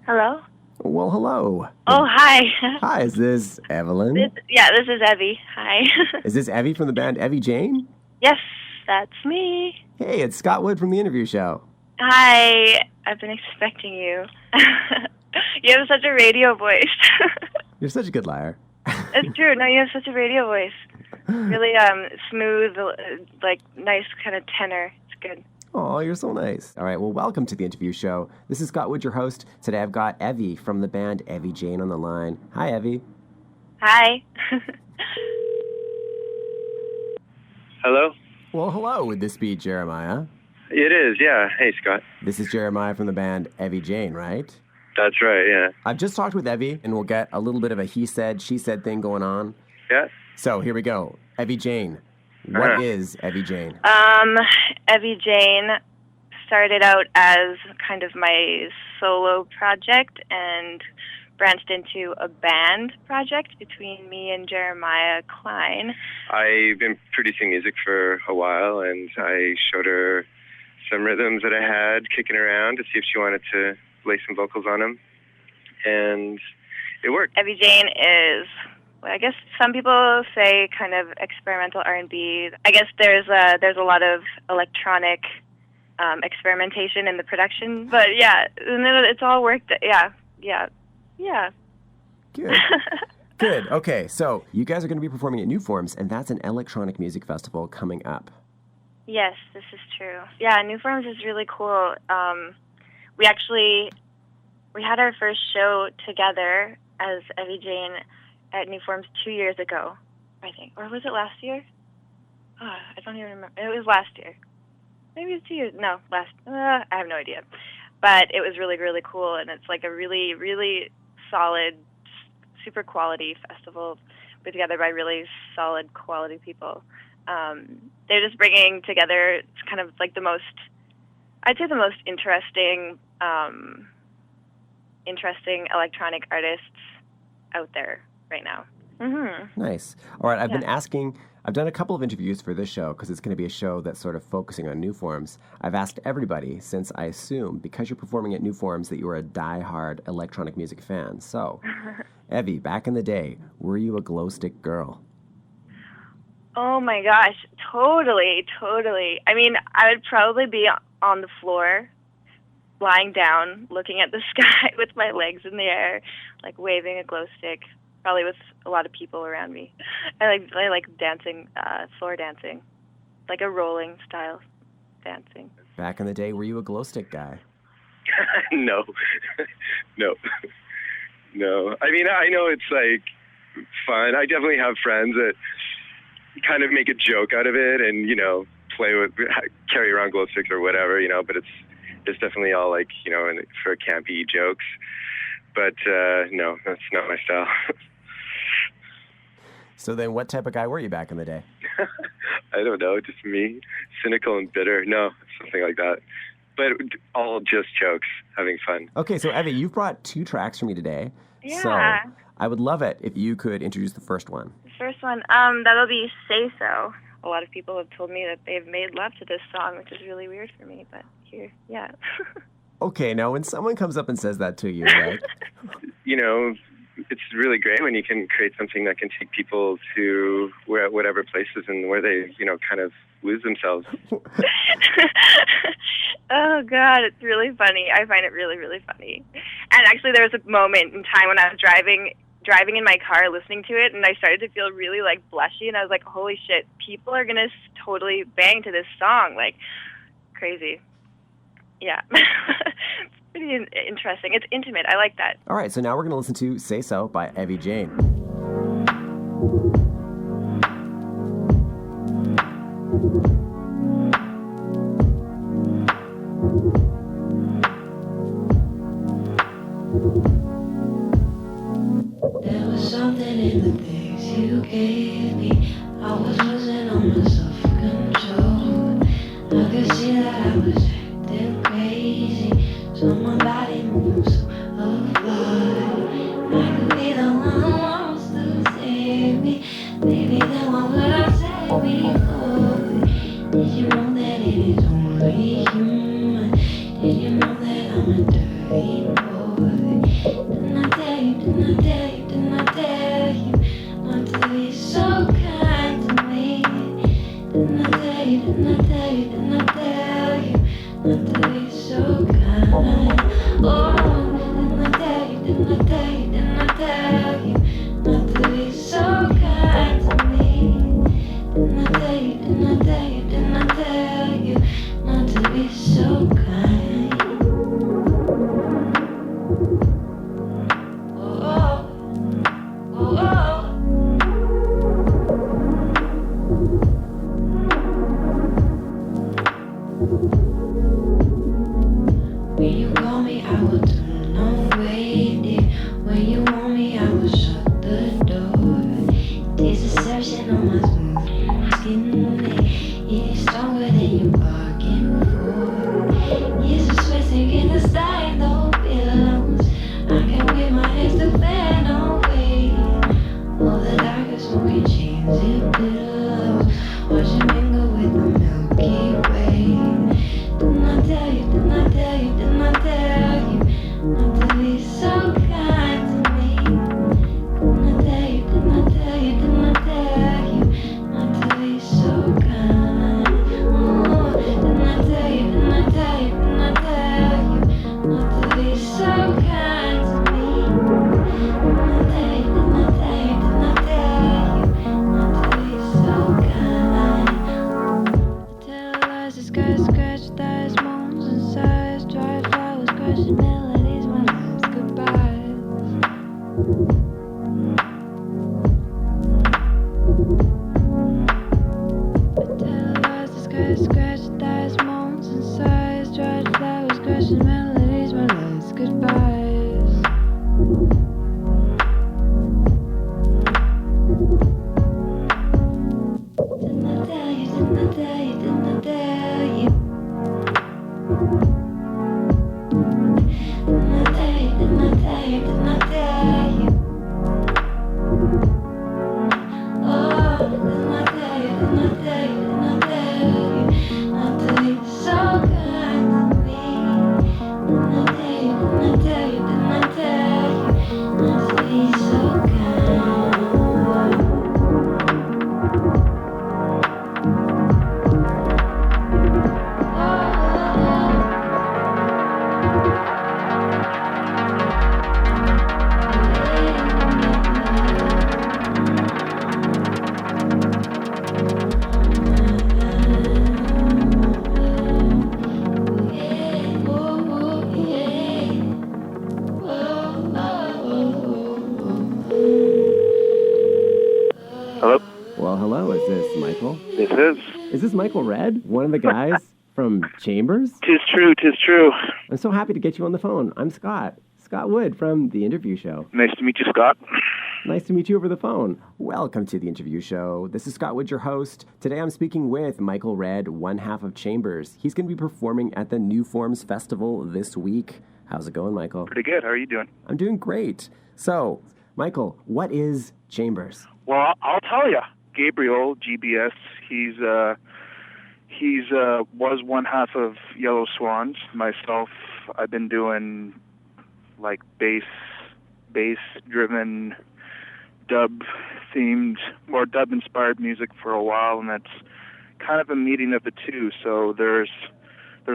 Hello? Well, hello. Oh, hi. Hi, is this Evelyn? This is Evy. Hi. Is this Evy from the band Evy Jane? Yes, that's me. Hey, it's Scott Wood from The Interview Show. Hi. I've been expecting you. You have such a radio voice. You're such a good liar. It's true. No, you have such a radio voice. Really smooth, like nice kind of tenor. It's good. Oh, you're so nice. All right, well, welcome to The Interview Show. This is Scott Wood, your host. Today I've got Evy from the band Evy Jane on the line. Hi, Evy. Hi. Hello? Well, hello. Would this be Jeremiah? It is, yeah. Hey, Scott. This is Jeremiah from the band Evy Jane, right? That's right, yeah. I've just talked with Evy, and we'll get a little bit of a he said, she said thing going on. Yeah? So here we go. Evy Jane. What is Evy Jane? Evy Jane started out as kind of my solo project and branched into a band project between me and Jeremiah Klein. I've been producing music for a while, and I showed her some rhythms that I had kicking around to see if she wanted to lay some vocals on them, and it worked. Evy Jane is, well, I guess some people say kind of experimental R&B. I guess there's a lot of electronic experimentation in the production, but yeah, it's all worked. Yeah. Good. Good. Okay, so you guys are going to be performing at New Forms, and that's an electronic music festival coming up. Yes, this is true. Yeah, New Forms is really cool. We had our first show together as Evy Jane at New Forms 2 years ago, I think. Or was it last year? Oh, I don't even remember. It was last year. Maybe it was 2 years. No, I have no idea. But it was really, really cool, and it's like a really, really solid, super quality festival put together by really solid quality people. They're just bringing together, it's kind of like the most interesting electronic artists out there right now. Mm-hmm. Nice. All right, I've done a couple of interviews for this show because it's going to be a show that's sort of focusing on New Forms. I've asked everybody, since I assume, because you're performing at New Forms, that you are a die-hard electronic music fan. So, Evy, back in the day, were you a glow stick girl? Oh my gosh, totally. I mean, I would probably be on the floor, lying down, looking at the sky with my legs in the air, like waving a glow stick, probably with a lot of people around me. I like dancing, floor dancing, like a rolling style dancing. Back in the day, were you a glow stick guy? No. I mean, I know it's like fun. I definitely have friends that kind of make a joke out of it and, carry around glow sticks or whatever, but it's definitely all like, for campy jokes. But no, that's not my style. So then what type of guy were you back in the day? I don't know, just me, cynical and bitter. No, something like that. But all just jokes, having fun. Okay, so Evy, you've brought 2 tracks for me today. Yeah. So I would love it if you could introduce the first one. The first one, that'll be Sayso. A lot of people have told me that they've made love to this song, which is really weird for me, but here, yeah. Okay, now when someone comes up and says that to you, right? It's really great when you can create something that can take people to whatever places and where they, kind of lose themselves. Oh, God, it's really funny. I find it really, really funny. And actually, there was a moment in time when I was driving in my car listening to it, and I started to feel really, like, blushy, and I was like, holy shit, people are going to totally bang to this song. Like, crazy. Yeah. It's pretty interesting. It's intimate. I like that. All right, so now we're going to listen to Sayso by Evy Jane. There was something in the things you gave me. I was losing all my self-control. I could see that I was acting crazy. So my body moves so apart. I could be the one who wants to save me. Maybe then what would I say before? Did you know that it is only human? Did you know that I'm a dirty boy? Didn't I tell you, didn't I tell you, didn't I tell you not to be so kind to me? Didn't I tell you, didn't I tell you, didn't I tell you not to be so kind? Oh, didn't I tell you, didn't I tell you, didn't I tell you not to be so kind to me? Didn't I tell you, didn't I tell you, didn't I tell you not to be so kind? Oh, oh, oh. When you call me, I will turn away, dear. When you want me, I will shut the door. There's deception on my smooth skin, it is stronger than you bargained for. Yes, a sweat in the sky, no pillows. I can wave my hands to fan away all the darkest smoking chains and pillows. Watch you mingle with the Milky Way. Didn't I tell you, didn't I tell you, didn't I tell you not to be so kind to me? Didn't I tell you, didn't I tell you, didn't I tell you not to be so kind? Oh, didn't I tell you, didn't I tell you, didn't I tell you not to be so kind to me? Didn't I tell you, didn't I tell you, didn't I tell you not to be so kind? I tell lies, the sky scratch thighs, moans and sighs, dry flowers, crushing melodies, my last goodbyes. I tell lies, the sky scratch thighs, moans and sighs, dry flowers, crushing melodies, my last goodbyes. Didn't I tell you, didn't I tell you, didn't I tell you? Didn't I tell you, didn't I tell you, didn't I tell you? Oh, didn't I tell you, didn't I tell you, didn't I tell you not to be so kind to me? Didn't I tell you, didn't I tell you, didn't I tell you not to be so kind? Hello? Well, hello. Is this Michael? This is. Is this Michael Red, one of the guys from Chambers? Tis true, tis true. I'm so happy to get you on the phone. I'm Scott Wood from The Interview Show. Nice to meet you, Scott. Nice to meet you over the phone. Welcome to The Interview Show. This is Scott Wood, your host. Today I'm speaking with Michael Red, one half of Chambers. He's going to be performing at the New Forms Festival this week. How's it going, Michael? Pretty good. How are you doing? I'm doing great. So, Michael, what is Chambers? Well, I'll tell you. Gabriel, GBS, he's was one half of Yellow Swans. Myself, I've been doing like bass-driven, dub-themed, more dub-inspired music for a while, and that's kind of a meeting of the two. So there's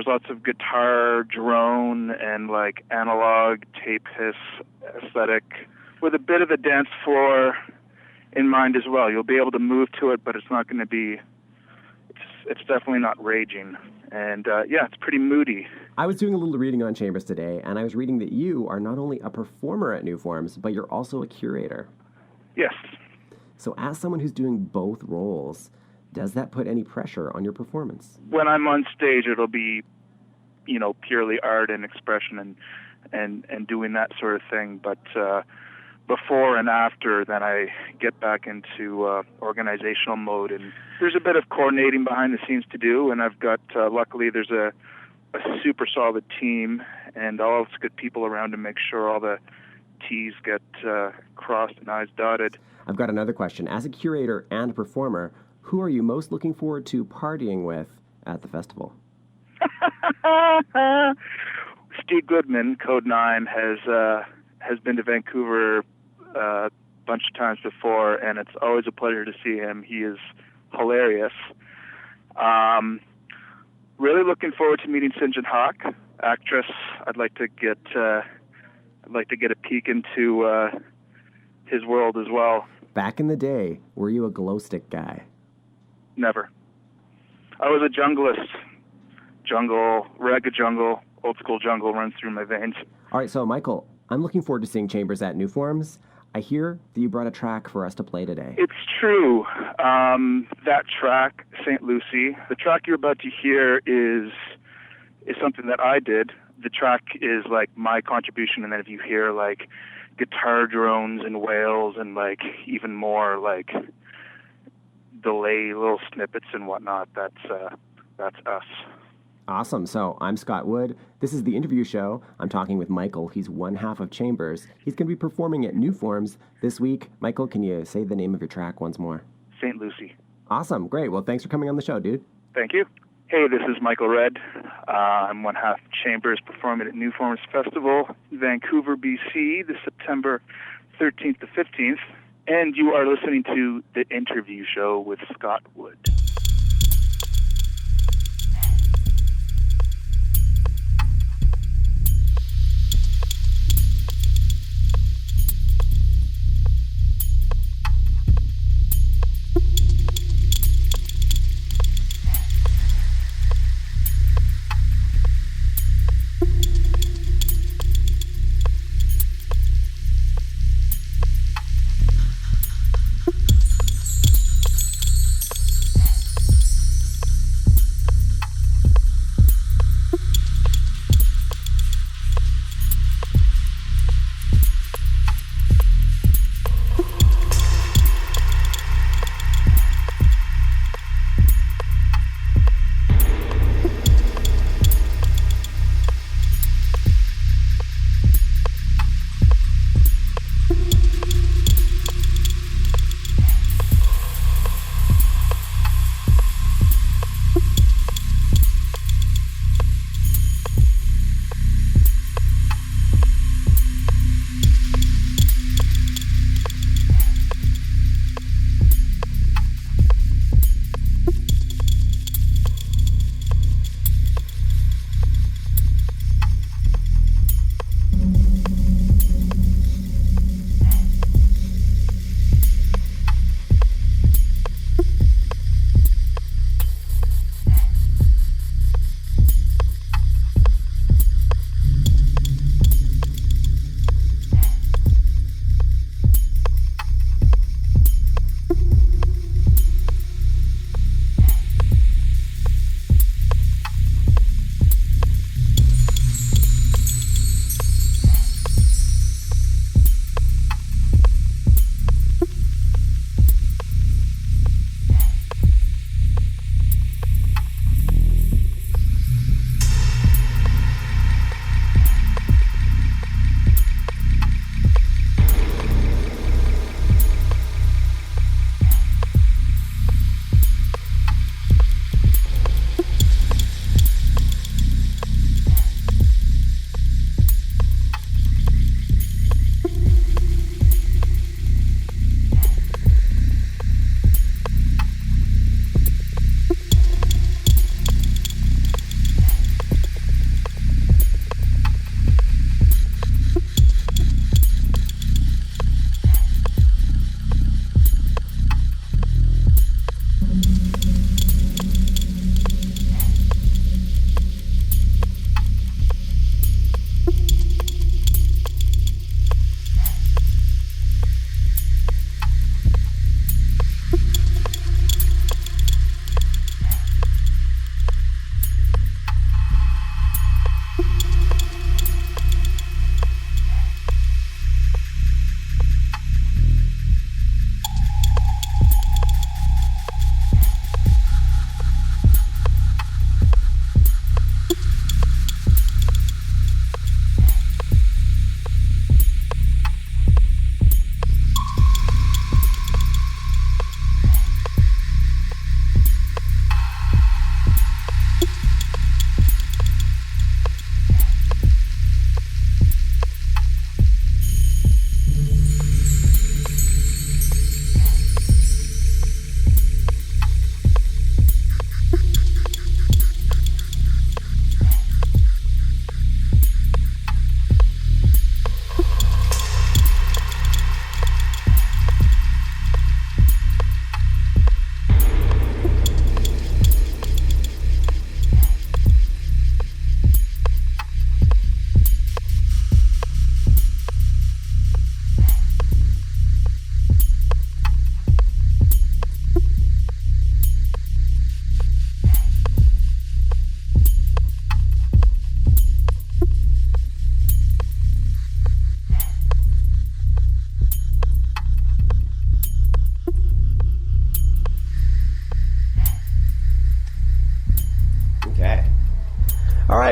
lots of guitar, drone, and like analog tape hiss aesthetic with a bit of a dance floor in mind as well. You'll be able to move to it, but it's not going to be. It's definitely not raging, and yeah, it's pretty moody. I was doing a little reading on Chambers today, and I was reading that you are not only a performer at New Forms, but you're also a curator. Yes. So as someone who's doing both roles, does that put any pressure on your performance? When I'm on stage, it'll be, purely art and expression and doing that sort of thing. But before and after, then I get back into organizational mode, and there's a bit of coordinating behind the scenes to do. And I've got, luckily, there's a super solid team and all those good people around to make sure all the T's get crossed and I's dotted. I've got another question. As a curator and a performer, who are you most looking forward to partying with at the festival? Steve Goodman, Code 9, has been to Vancouver a bunch of times before, and it's always a pleasure to see him. He is hilarious. Really looking forward to meeting Sinjin Hawk, actress. I'd like to get a peek into his world as well. Back in the day, were you a glow stick guy? Never. I was a junglist. Ragged jungle, old school jungle runs through my veins. All right, so Michael, I'm looking forward to seeing Chambers at New Forms. I hear that you brought a track for us to play today. It's true. That track, St. Lucie, the track you're about to hear is something that I did. The track is like my contribution, and then if you hear like guitar drones and wails and like even more like delay little snippets and whatnot, that's us. Awesome. So I'm Scott Wood. This is the interview show. I'm talking with Michael. He's one half of Chambers. He's going to be performing at New Forms this week. Michael, can you say the name of your track once more? St. Lucie. Awesome. Great. Well, thanks for coming on the show, dude. Thank you. Hey, this is Michael Red. I'm one half Chambers, performing at New Forms Festival, Vancouver, BC, this September 13th to 15th. And you are listening to The Interview Show with Scott Wood.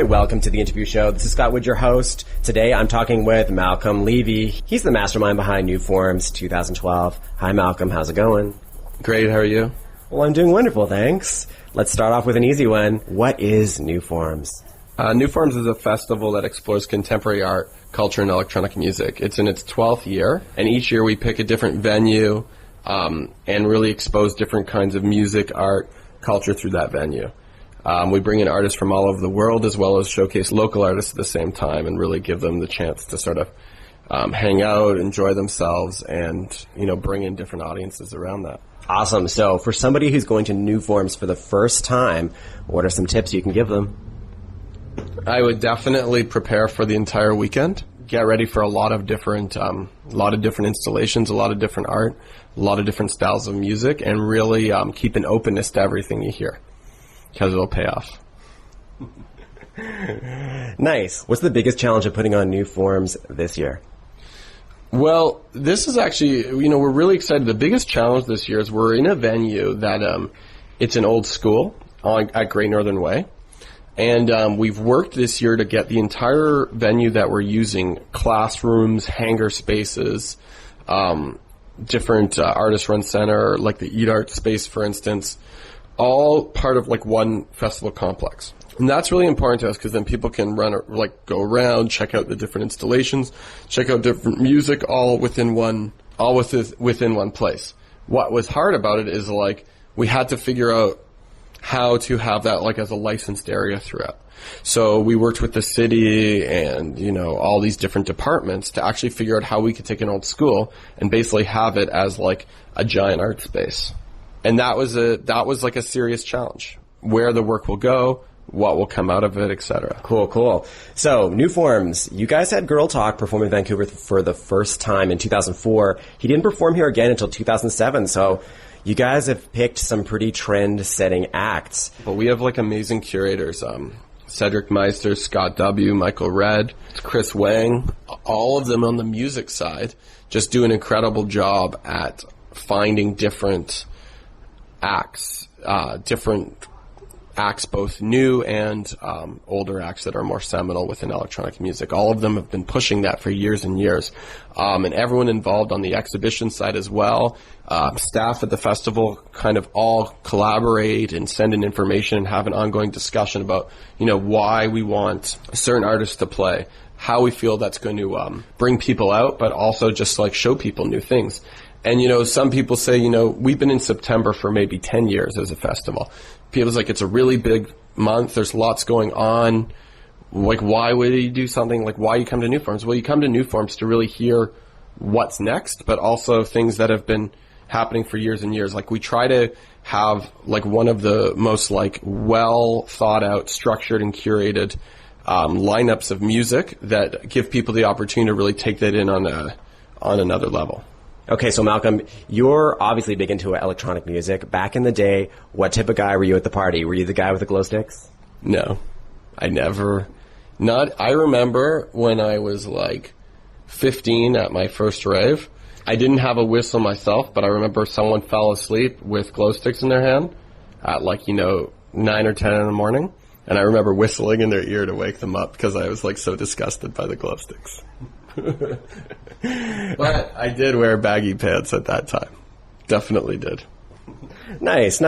right, welcome to the interview show. This is Scott Wood, your host. Today I'm talking with Malcolm Levy. He's the mastermind behind New Forms 2012. Hi, Malcolm. How's it going? Great. How are you? Well, I'm doing wonderful, thanks. Let's start off with an easy one. What is New Forms? New Forms is a festival that explores contemporary art, culture, and electronic music. It's in its 12th year, and each year we pick a different venue and really expose different kinds of music, art, culture through that venue. We bring in artists from all over the world as well as showcase local artists at the same time and really give them the chance to sort of hang out, enjoy themselves, and bring in different audiences around that. Awesome. So for somebody who's going to New Forms for the first time, what are some tips you can give them? I would definitely prepare for the entire weekend. Get ready for a lot of different installations, a lot of different art, a lot of different styles of music, and really keep an openness to everything you hear, because it'll pay off. Nice. What's the biggest challenge of putting on New Forms this year? Well, this is actually, we're really excited. The biggest challenge this year is we're in a venue that it's an old school at Great Northern Way. And we've worked this year to get the entire venue that we're using, classrooms, hangar spaces, different artist-run center, like the Eat Art space, for instance, all part of like one festival complex. And that's really important to us because then people can go around, check out the different installations, check out different music, all within one place. What was hard about it is we had to figure out how to have that as a licensed area throughout. So we worked with the city and, all these different departments to actually figure out how we could take an old school and basically have it as a giant art space. And that was a serious challenge. Where the work will go, what will come out of it, etc. Cool. So, New Forms. You guys had Girl Talk perform in Vancouver for the first time in 2004. He didn't perform here again until 2007, so you guys have picked some pretty trend-setting acts. But we have amazing curators. Cedric Meister, Scott W., Michael Red, Chris Wang, all of them on the music side just do an incredible job at finding different acts, both new and older acts that are more seminal within electronic music. All of them have been pushing that for years and years. And everyone involved on the exhibition side as well, staff at the festival kind of all collaborate and send in information and have an ongoing discussion about, why we want certain artists to play, how we feel that's going to bring people out, but also just show people new things. And, some people say, we've been in September for maybe 10 years as a festival. People's it's a really big month. There's lots going on. Why would you do something? Why you come to New Forms? Well, you come to New Forms to really hear what's next, but also things that have been happening for years and years. We try to have, one of the most, well thought out, structured and curated lineups of music that give people the opportunity to really take that in on another level. Okay, so Malcolm, you're obviously big into electronic music. Back in the day, what type of guy were you at the party? Were you the guy with the glow sticks? No, I never. I remember when I was 15 at my first rave. I didn't have a whistle myself, but I remember someone fell asleep with glow sticks in their hand at 9 or 10 in the morning. And I remember whistling in their ear to wake them up because I was so disgusted by the glow sticks. But I did wear baggy pants at that time. Definitely did. Nice.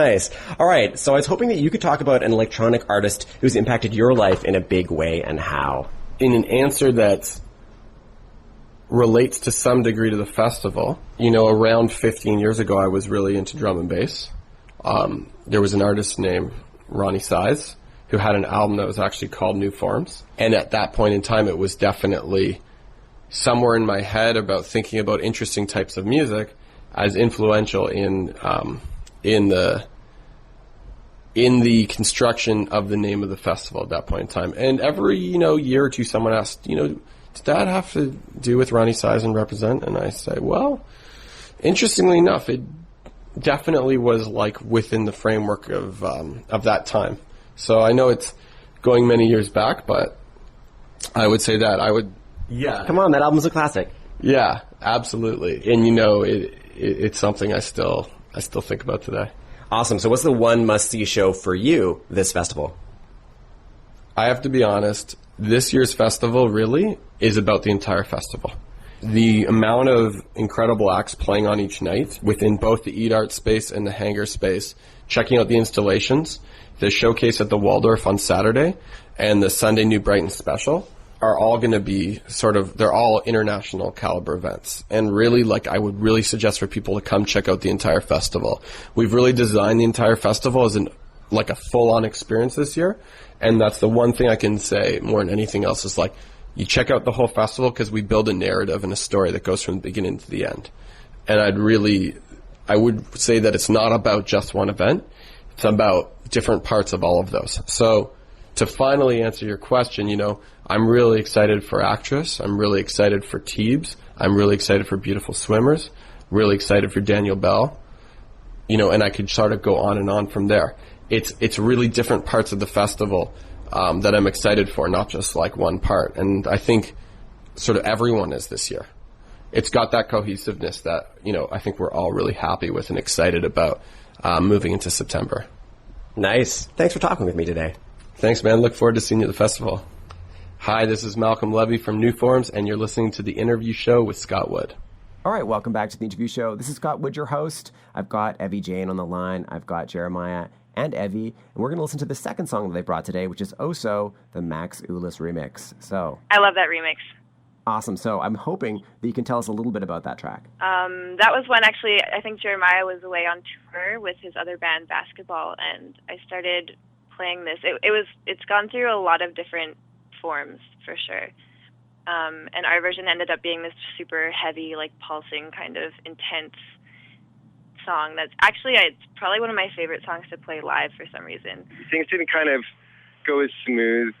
All right, so I was hoping that you could talk about an electronic artist who's impacted your life in a big way and how. In an answer that relates to some degree to the festival, around 15 years ago I was really into drum and bass. There was an artist named Ronnie Size who had an album that was actually called New Forms. And at that point in time it was definitely somewhere in my head about thinking about interesting types of music as influential in the construction of the name of the festival at that point in time. And every year or two someone asked, did that have to do with Ronnie Size and Represent? And I say, well, interestingly enough, it definitely was within the framework of that time. So I know it's going many years back, but I would say that I would. Yeah. Come on, that album's a classic. Yeah, absolutely. And it's something I still think about today. Awesome. So what's the one must-see show for you this festival? I have to be honest, this year's festival really is about the entire festival. The amount of incredible acts playing on each night within both the Eat Art space and the Hangar space, checking out the installations, the showcase at the Waldorf on Saturday, and the Sunday New Brighton special are all going to be they're all international caliber events. And really, I would really suggest for people to come check out the entire festival. We've really designed the entire festival as a full-on experience this year. And that's the one thing I can say more than anything else is you check out the whole festival because we build a narrative and a story that goes from the beginning to the end. And I would say that it's not about just one event. It's about different parts of all of those. So to finally answer your question, I'm really excited for Actress. I'm really excited for Teebs. I'm really excited for Beautiful Swimmers. Really excited for Daniel Bell. And I could sort of go on and on from there. It's really different parts of the festival that I'm excited for, not just one part. And I think sort of everyone is this year. It's got that cohesiveness that, I think we're all really happy with and excited about moving into September. Nice. Thanks for talking with me today. Thanks, man. Look forward to seeing you at the festival. Hi, this is Malcolm Levy from New Forms, and you're listening to The Interview Show with Scott Wood. All right, welcome back to The Interview Show. This is Scott Wood, your host. I've got Evy Jane on the line. I've got Jeremiah and Evy, and we're going to listen to the second song that they brought today, which is Ohso, the Max Ulis remix. So I love that remix. Awesome. So I'm hoping that you can tell us a little bit about that track. That was when actually I think Jeremiah was away on tour with his other band, Basketball, and I started playing this. It's gone through a lot of different forms for sure. And our version ended up being this super heavy, pulsing, kind of intense song. That's actually it's probably one of my favorite songs to play live for some reason. Things didn't kind of go as smooth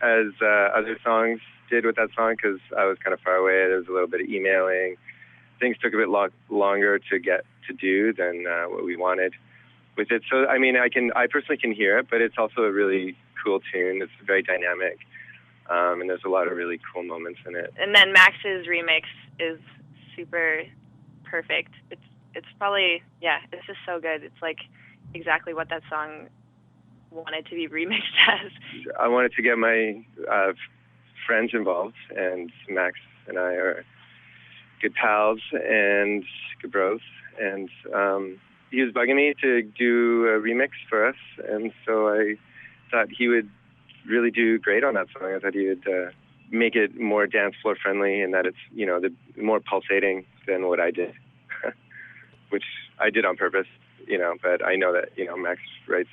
as other songs did with that song because I was kind of far away. There was a little bit of emailing. Things took a bit longer to get to do than what we wanted with it. So I personally can hear it, but it's also a really cool tune. It's very dynamic, and there's a lot of really cool moments in it. And then Max's remix is super perfect. It's probably it's just so good. It's exactly what that song wanted to be remixed as. I wanted to get my friends involved, and Max and I are good pals and good bros, and he was bugging me to do a remix for us, and so I thought he would really do great on that song. I thought he would make it more dance floor friendly, and that it's the more pulsating than what I did, which I did on purpose. But I know that, Max writes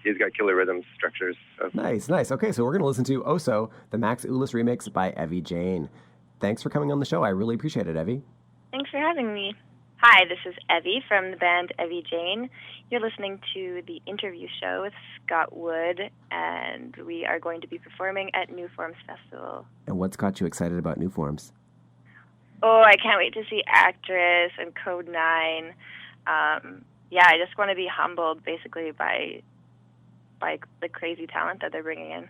he's got killer rhythm structures. So. Nice. Okay, so we're going to listen to Ohso, the Max Ulis remix by Evy Jane. Thanks for coming on the show. I really appreciate it, Evy. Thanks for having me. Hi, this is Evy from the band Evy Jane. You're listening to The Interview Show with Scott Wood, and we are going to be performing at New Forms Festival. And what's got you excited about New Forms? Oh, I can't wait to see Actress and Code 9. I just want to be humbled, basically, by the crazy talent that they're bringing in.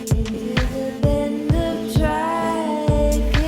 Into the bend of traffic.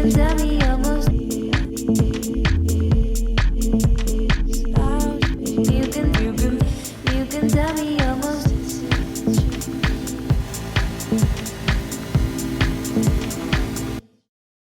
can tell me